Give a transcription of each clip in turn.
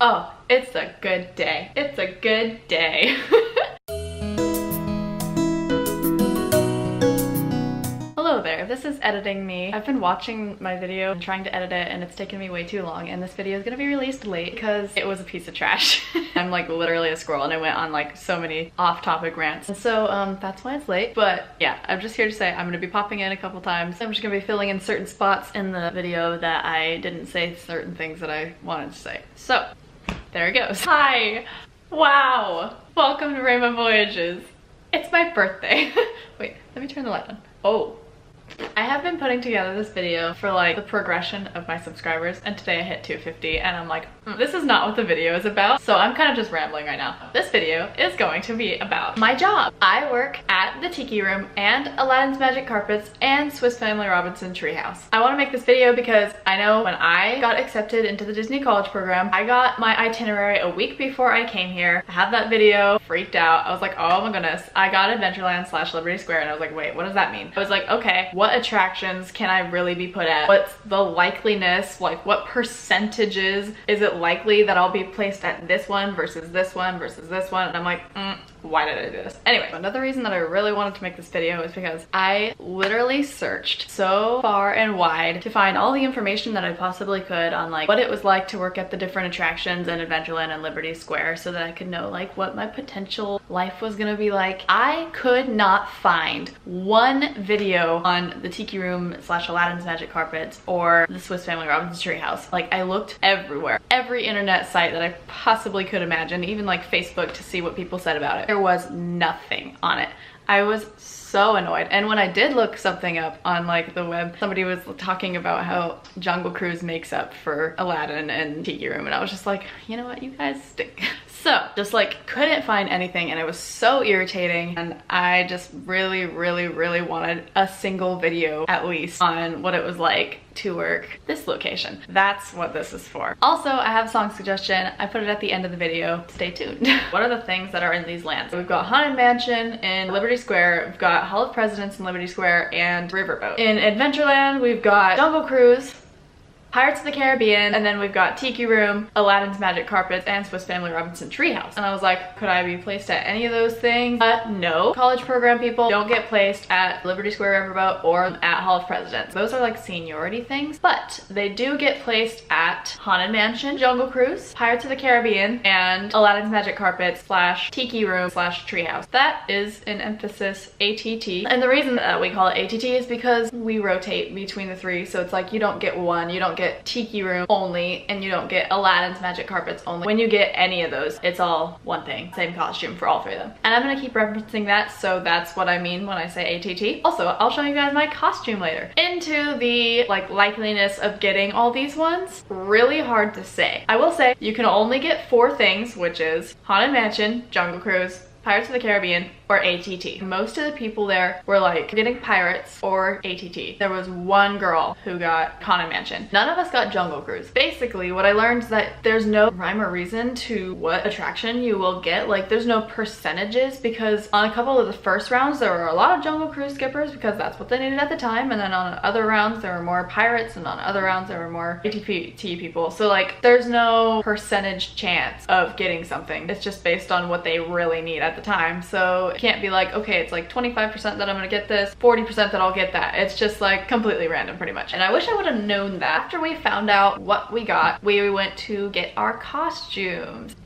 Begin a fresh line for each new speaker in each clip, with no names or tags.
Oh, it's a good day. It's a good day. Hello there, this is editing me. I've been watching my video and trying to edit it and it's taken me way too long, and this video is gonna be released late because it was a piece of trash. I'm like literally a squirrel and I went on like so many off-topic rants. And so that's why it's late. But yeah, I'm just here to say I'm gonna be popping in a couple times. I'm just gonna be filling in certain spots in the video that I didn't say certain things that I wanted to say. So there it goes. Hi, wow, welcome to Rainbow Voyages. It's my birthday. Wait, let me turn the light on. Oh. I have been putting together this video for like the progression of my subscribers, and today I hit 250 and I'm like, this is not what the video is about. So I'm kind of just rambling right now. This video is going to be about my job. I work at the Tiki Room and Aladdin's Magic Carpets and Swiss Family Robinson Treehouse. I want to make this video because I know when I got accepted into the Disney College program, I got my itinerary a week before I came here. I had that video, freaked out. I was like, oh my goodness. I got Adventureland / Liberty Square and I was like, wait, what does that mean? I was like, okay, what attractions can I really be put at? What's the likeliness? Like what percentages is it likely that I'll be placed at this one versus this one versus this one? And I'm like, why did I do this? Anyway, another reason that I really wanted to make this video is because I literally searched so far and wide to find all the information that I possibly could on like what it was like to work at the different attractions in Adventureland and Liberty Square so that I could know like what my potential life was gonna be like. I could not find one video on the Tiki Room / Aladdin's Magic Carpets or the Swiss Family Robinson Treehouse. Like I looked everywhere, every internet site that I possibly could imagine, even like Facebook, to see what people said about it. There was nothing on it. I was so annoyed. And when I did look something up on like the web, somebody was talking about how Jungle Cruise makes up for Aladdin and Tiki Room, and I was just like, you know what, you guys stink. So just like couldn't find anything, and it was so irritating, and I just really wanted a single video at least on what it was like to work this location. That's what this is for. Also, I have a song suggestion. I put it at the end of the video. Stay tuned. What are the things that are in these lands? We've got Haunted Mansion in Liberty Square. We've got Hall of Presidents in Liberty Square and Riverboat. In Adventureland, we've got Jungle Cruise, Pirates of the Caribbean, and then we've got Tiki Room, Aladdin's Magic Carpets, and Swiss Family Robinson Treehouse. And I was like, could I be placed at any of those things? No. College program people don't get placed at Liberty Square Riverboat or at Hall of Presidents. Those are like seniority things, but they do get placed at Haunted Mansion, Jungle Cruise, Pirates of the Caribbean, and Aladdin's Magic Carpets / Tiki Room / Treehouse. That is an emphasis ATT. And the reason that we call it ATT is because we rotate between the three. So it's like you don't get one, you don't get Tiki Room only, and you don't get Aladdin's Magic Carpets only. When you get any of those, it's all one thing, same costume for all three of them. And I'm gonna keep referencing that, so that's what I mean when I say ATT. Also, I'll show you guys my costume later. Into the like likeliness of getting all these ones, really hard to say. I will say you can only get 4 things, which is Haunted Mansion, Jungle Cruise, Pirates of the Caribbean, or ATT. Most of the people there were like getting Pirates or ATT. There was one girl who got Haunted Mansion. None of us got Jungle Cruise. Basically, what I learned is that there's no rhyme or reason to what attraction you will get. Like there's no percentages, because on a couple of the first rounds there were a lot of Jungle Cruise skippers because that's what they needed at the time, and then on other rounds there were more Pirates, and on other rounds there were more ATT people. So like there's no percentage chance of getting something. It's just based on what they really need at the time. So can't be like, okay, it's like 25% that I'm gonna get this, 40% that I'll get that. It's just like completely random pretty much. And I wish I would have known that. After we found out what we got, we went to get our costumes.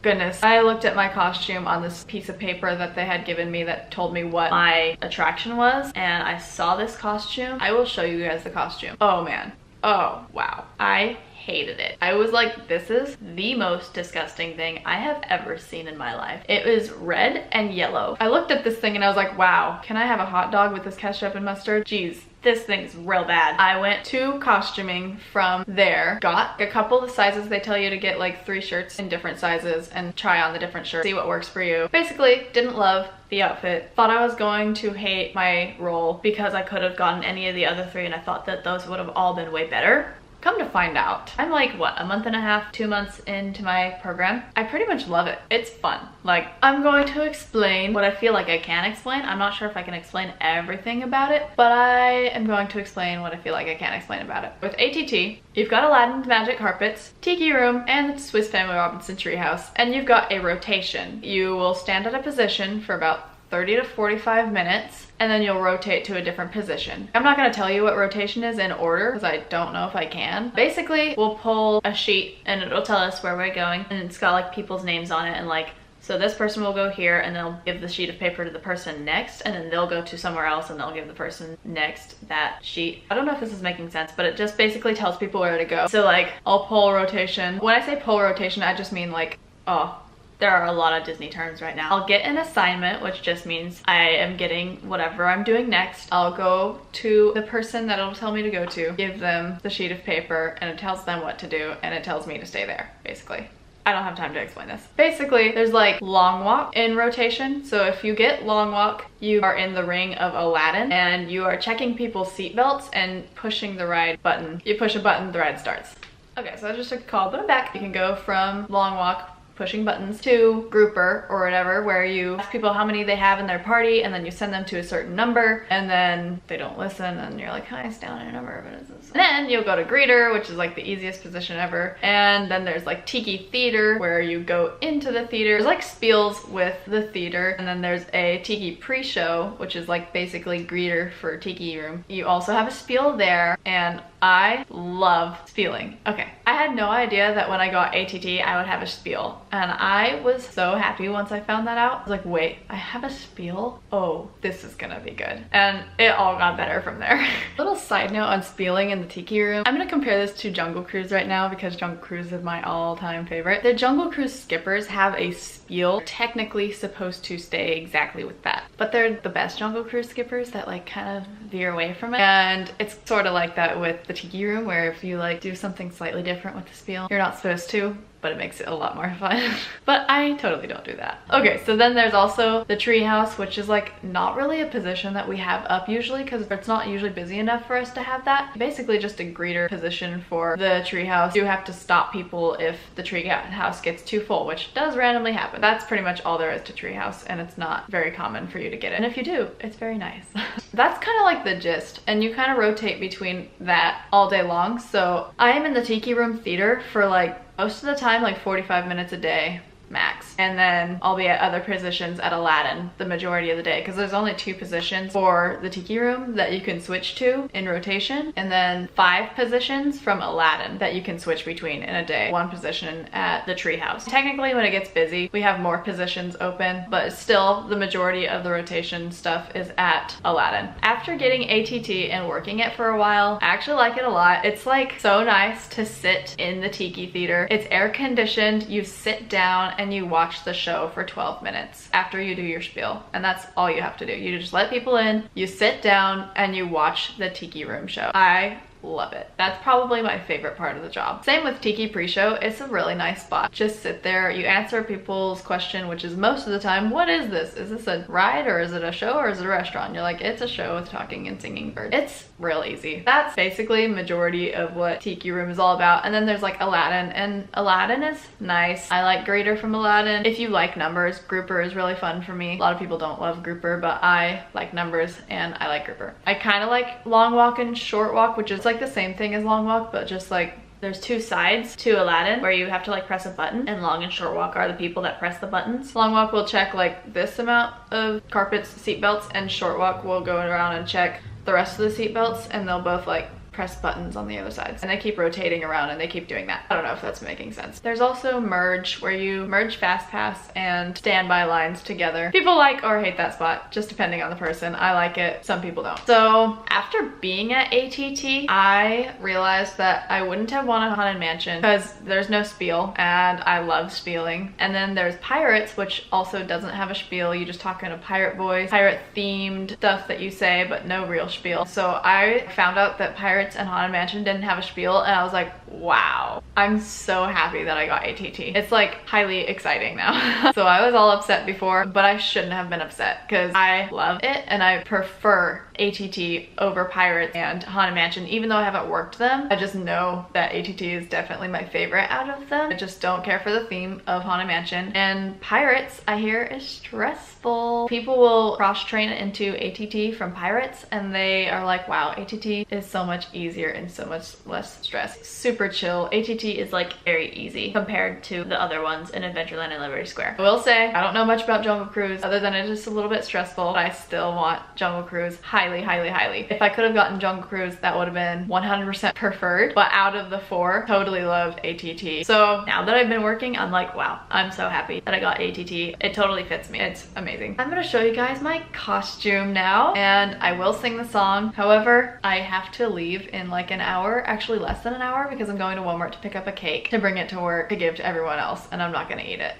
Goodness, I looked at my costume on this piece of paper that they had given me that told me what my attraction was, and I saw this costume. I will show you guys the costume. Oh man, oh wow, I hated it. I was like, this is the most disgusting thing I have ever seen in my life. It was red and yellow. I looked at this thing and I was like, wow, can I have a hot dog with this ketchup and mustard? Jeez, this thing's real bad. I went to costuming from there, got a couple of sizes. They tell you to get like 3 shirts in different sizes and try on the different shirts, see what works for you. Basically, didn't love the outfit. Thought I was going to hate my role because I could have gotten any of the other 3, and I thought that those would have all been way better. Come to find out, I'm like, what, a month and a half, 2 months into my program. I pretty much love it. It's fun. Like, I'm going to explain what I feel like I can explain. I'm not sure if I can explain everything about it, but I am going to explain what I feel like I can explain about it. With ATT, you've got Aladdin's magic carpets, Tiki room, and the Swiss Family Robinson treehouse, and you've got a rotation. You will stand at a position for about 30 to 45 minutes, and then you'll rotate to a different position. I'm not going to tell you what rotation is in order because I don't know if I can. Basically, we'll pull a sheet and it'll tell us where we're going, and it's got like people's names on it, and like, so this person will go here and they'll give the sheet of paper to the person next, and then they'll go to somewhere else and they'll give the person next that sheet. I don't know if this is making sense, but it just basically tells people where to go. So like, I'll pull rotation. When I say pull rotation, I just mean like, oh, there are a lot of Disney terms right now. I'll get an assignment, which just means I am getting whatever I'm doing next. I'll go to the person that it'll tell me to go to, give them the sheet of paper, and it tells them what to do, and it tells me to stay there, basically. I don't have time to explain this. Basically, there's like long walk in rotation. So if you get long walk, you are in the ring of Aladdin and you are checking people's seatbelts and pushing the ride button. You push a button, the ride starts. Okay, so I just took a call, but I'm back. You can go from long walk, pushing buttons, to grouper or whatever, where you ask people how many they have in their party, and then you send them to a certain number, and then they don't listen, and you're like, hi, stay on a number of minutes. And then you'll go to greeter, which is like the easiest position ever. And then there's like Tiki theater, where you go into the theater. There's like spiels with the theater, and then there's a Tiki pre-show, which is like basically greeter for Tiki room. You also have a spiel there, and I love spieling. Okay, I had no idea that when I got ATT, I would have a spiel. And I was so happy once I found that out. I was like, wait, I have a spiel? Oh, this is gonna be good. And it all got better from there. Little side note on spieling in the Tiki room. I'm gonna compare this to Jungle Cruise right now because Jungle Cruise is my all-time favorite. The Jungle Cruise skippers have a spiel, technically supposed to stay exactly with that. But they're the best Jungle Cruise skippers that like kind of veer away from it. And it's sort of like that with the Tiki room, where if you like do something slightly different with the spiel, you're not supposed to, but it makes it a lot more fun. But I totally don't do that. Okay, so then there's also the treehouse, which is like not really a position that we have up usually because it's not usually busy enough for us to have that. Basically just a greeter position for the treehouse. You have to stop people if the treehouse gets too full, which does randomly happen. That's pretty much all there is to treehouse, and it's not very common for you to get it. And if you do, it's very nice. That's kind of like the gist, and you kind of rotate between that all day long. So I am in the Tiki room theater for like most of the time, like 45 minutes a day max, and then I'll be at other positions at Aladdin the majority of the day because there's only 2 positions for the Tiki room that you can switch to in rotation, and then 5 positions from Aladdin that you can switch between in a day. 1 position at the treehouse. Technically when it gets busy we have more positions open, but still the majority of the rotation stuff is at Aladdin. After getting ATT and working it for a while, I actually like it a lot. It's like so nice to sit in the Tiki theater. It's air conditioned, you sit down and you watch the show for 12 minutes after you do your spiel, and that's all you have to do. You just let people in, you sit down, and you watch the Tiki room show. I love it. That's probably my favorite part of the job. Same with Tiki pre-show. It's a really nice spot. Just sit there, you answer people's question, which is most of the time, what is this? Is this a ride, or is it a show, or is it a restaurant? You're like, it's a show with talking and singing birds. It's real easy. That's basically majority of what Tiki room is all about. And then there's like Aladdin, and Aladdin is nice. I like greeter from Aladdin. If you like numbers, grouper is really fun for me. A lot of people don't love grouper, but I like numbers and I like grouper. I kind of like long walk and short walk, which is like the same thing as long walk, but just like there's 2 sides to Aladdin where you have to like press a button, and long and short walk are the people that press the buttons. Long walk will check like this amount of carpets, seat belts, and short walk will go around and check the rest of the seat belts, and they'll both like press buttons on the other sides, and they keep rotating around and they keep doing that. I don't know if that's making sense. There's also merge, where you merge fast pass and standby lines together. People like or hate that spot, just depending on the person. I like it, some people don't. So after being at ATT, I realized that I wouldn't have wanted Haunted Mansion because there's no spiel, and I love spieling. And then there's Pirates, which also doesn't have a spiel. You just talk in a pirate voice, pirate themed stuff that you say, but no real spiel. So I found out that Pirates Pirates and Haunted Mansion didn't have a spiel, and I was like, wow. I'm so happy that I got ATT. It's like highly exciting now. So I was all upset before, but I shouldn't have been upset because I love it and I prefer ATT over Pirates and Haunted Mansion. Even though I haven't worked them, I just know that ATT is definitely my favorite out of them. I just don't care for the theme of Haunted Mansion. And Pirates, I hear, is stressful. People will cross-train it into ATT from Pirates and they are like, wow, ATT is so much easier and so much less stress. Super chill. ATT is like very easy compared to the other ones in Adventureland and Liberty Square. I will say, I don't know much about Jungle Cruise other than it's just a little bit stressful, but I still want Jungle Cruise highly, highly, highly. If I could have gotten Jungle Cruise, that would have been 100% preferred, but out of the 4, totally love ATT. So now that I've been working, I'm like, wow, I'm so happy that I got ATT. It totally fits me. It's amazing. I'm gonna show you guys my costume now, and I will sing the song. However, I have to leave in like an hour, actually less than an hour, because I'm going to Walmart to pick up a cake to bring it to work to give to everyone else, and I'm not gonna eat it.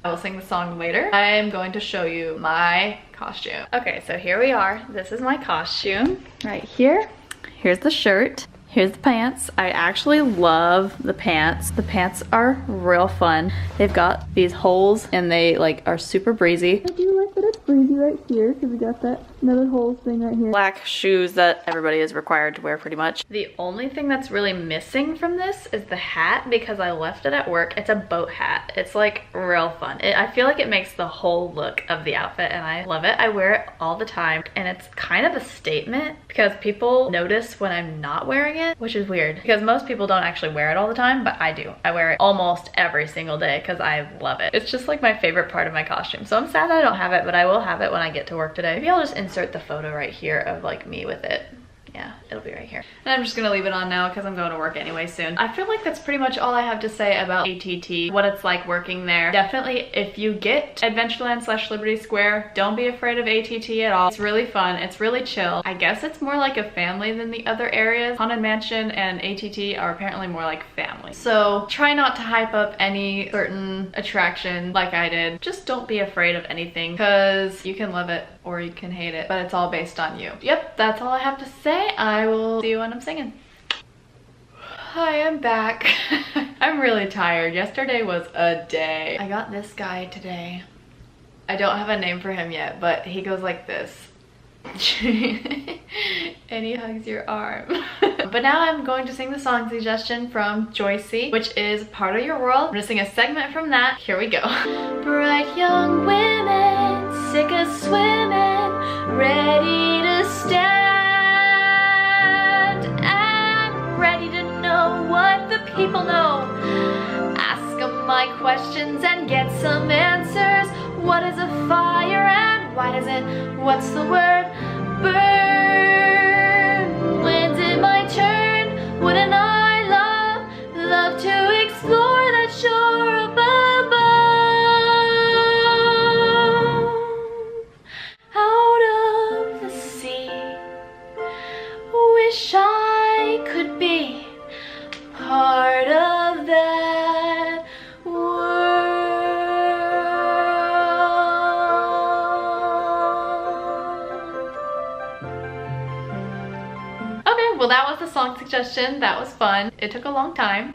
I will sing the song later. I am going to show you my costume. Okay, so here we are. This is my costume right here. Here's the shirt. Here's the pants. I actually love the pants. The pants are real fun. They've got these holes and they like are super breezy. I do like that it's breezy right here because we got that another hole thing right here. Black shoes that everybody is required to wear pretty much. The only thing that's really missing from this is the hat because I left it at work. It's a boat hat. It's like real fun. I feel like it makes the whole look of the outfit and I love it. I wear it all the time and it's kind of a statement because people notice when I'm not wearing it, which is weird because most people don't actually wear it all the time, but I do. I wear it almost every single day because I love it. It's just like my favorite part of my costume. So I'm sad that I don't have it, but I will have it when I get to work today. Maybe I'll just insert the photo right here of like me with it. Yeah, it'll be right here. And I'm just gonna leave it on now because I'm going to work anyway soon. I feel like that's pretty much all I have to say about ATT, what it's like working there. Definitely, if you get Adventureland / Liberty Square, don't be afraid of ATT at all. It's really fun, it's really chill. I guess it's more like a family than the other areas. Haunted Mansion and ATT are apparently more like family. So try not to hype up any certain attraction like I did. Just don't be afraid of anything because you can love it or you can hate it, but it's all based on you. Yep, that's all I have to say. I will see you when I'm singing. Hi, I'm back. I'm really tired. Yesterday was a day. I got this guy today. I don't have a name for him yet, but he goes like this. And he hugs your arm. But now I'm going to sing the song suggestion from Joycey, which is Part of Your World. I'm gonna sing a segment from that. Here we go. Bright young women, sick of swimming, ready to stand. Ready to know what the people know. Ask them my questions and get some answers. What is a fire and why does it, what's the word, burn? When's it my turn? Wouldn't I love to explore that shore above? Out of the sea, wish I could be part of that world. Okay, well that was the song suggestion. That was fun. It took a long time.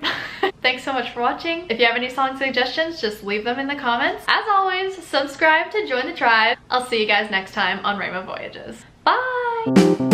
Thanks so much for watching. If you have any song suggestions, just leave them in the comments. As always, subscribe to join the tribe. I'll see you guys next time on Rainbow Voyages. Bye!